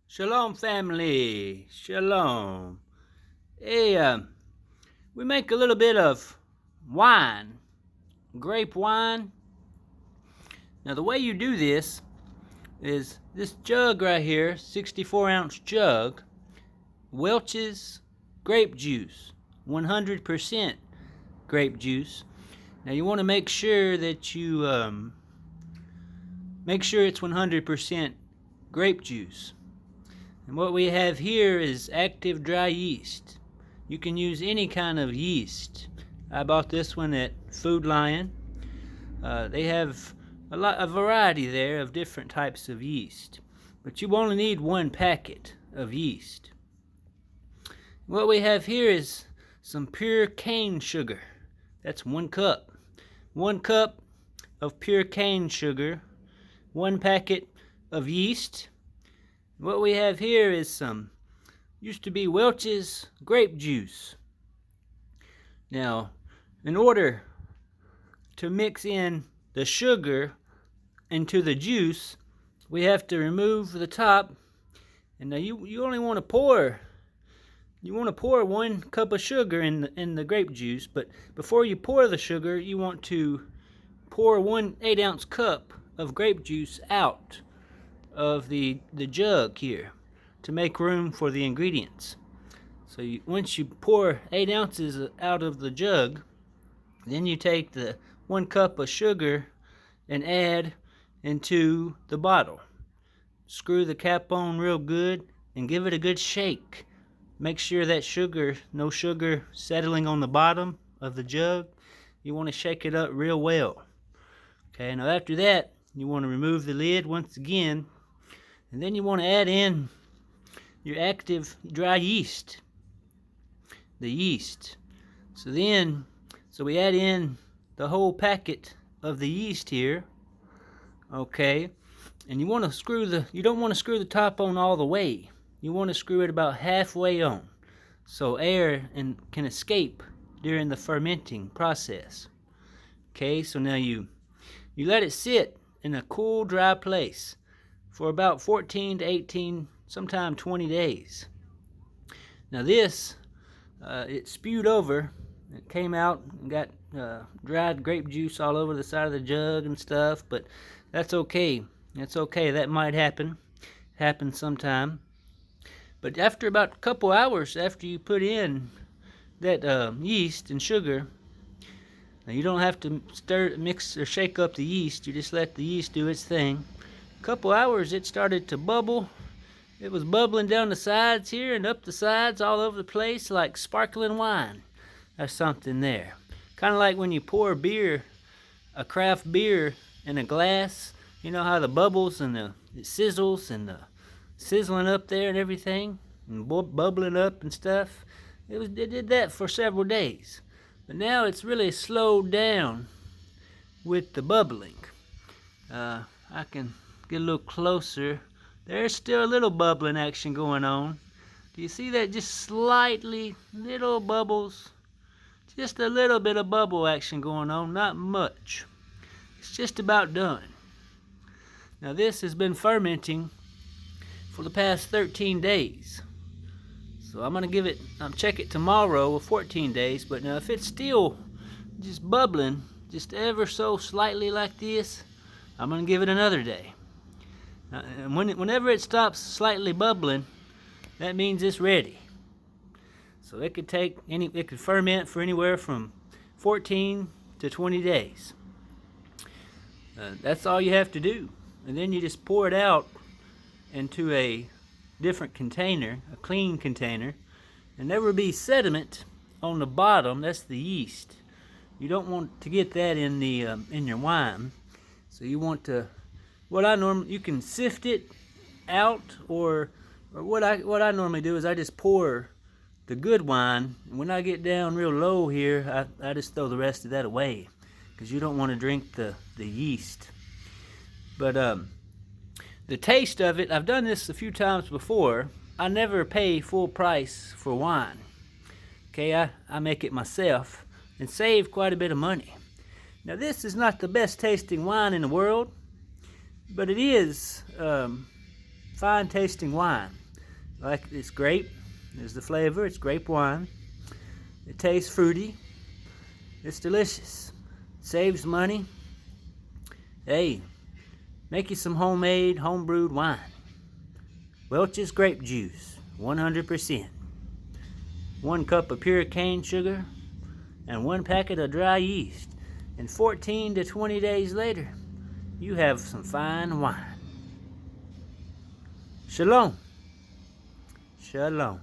Shalom, family. Shalom. Hey, we make a little bit of wine, grape wine. Now, the way you do this is this jug right here, 64-ounce jug, Welch's grape juice, 100% grape juice. Now, you want to make sure that you make sure it's 100% grape juice. And what we have here is active dry yeast. You can use any kind of yeast. I bought this one at Food Lion. They have a variety there of different types of yeast, but you only need one packet of yeast. What we have here is some pure cane sugar. That's 1 cup. 1 cup of pure cane sugar, 1 packet of yeast. What we have here is some, used to be Welch's grape juice. Now, in order to mix in the sugar into the juice, we have to remove the top. And now you only want to pour, 1 cup of sugar in the grape juice, but before you pour the sugar, you want to pour 1 8-ounce cup of grape juice out of the jug here to make room for the ingredients. So once you pour 8 ounces out of the jug, then you take the 1 cup of sugar and add into the bottle. Screw the cap on real good and give it a good shake. Make sure that no sugar settling on the bottom of the jug. You want to shake it up real well. Okay, now after that, you want to remove the lid once again. And then you want to add in your active dry yeast, the yeast. So we add in the whole packet of the yeast here, okay? And you don't want to screw the top on all the way. You want to screw it about halfway on, so air can escape during the fermenting process. Okay, so now you let it sit in a cool, dry place for about 14 to 18, sometime 20 days. Now this, it spewed over, it came out and got dried grape juice all over the side of the jug and stuff, but that's okay. That's okay, that might happen. Happens sometime. But after about a couple hours after you put in that yeast and sugar, now you don't have to mix or shake up the yeast, you just let the yeast do its thing. Couple hours, it started to bubble. It was bubbling down the sides here and up the sides all over the place like sparkling wine. There's something there. Kind of like when you pour beer, a craft beer in a glass. You know how the bubbles and it sizzles and the sizzling up there and everything and bubbling up and stuff. It did that for several days. But now it's really slowed down with the bubbling. I can get a little closer. There's still a little bubbling action going on. Do you see that? Just slightly little bubbles. Just a little bit of bubble action going on, not much. It's just about done. Now this has been fermenting for the past 13 days. So I'm going to check it tomorrow with 14 days, but now if it's still just bubbling, just ever so slightly like this, I'm going to give it another day. And whenever it stops slightly bubbling, that means it's ready. So it could ferment for anywhere from 14 to 20 days. That's all you have to do. And then you just pour it out into a different container, a clean container, and there will be sediment on the bottom. That's the yeast. You don't want to get that in your wine. So you want to, you can sift it out, or what I normally do is I just pour the good wine, and when I get down real low here, I just throw the rest of that away, because you don't want to drink the yeast. But the taste of it, I've done this a few times before. I never pay full price for wine. Okay, I make it myself and save quite a bit of money. Now this is not the best tasting wine in the world, but it is fine tasting wine. Like it's grape, there's the flavor, it's grape wine. It tastes fruity. It's delicious. Saves money. Hey, make you some homemade, homebrewed wine. Welch's Grape Juice, 100%. 1 cup of pure cane sugar and 1 packet of dry yeast. And 14 to 20 days later, you have some fine wine. Shalom. Shalom.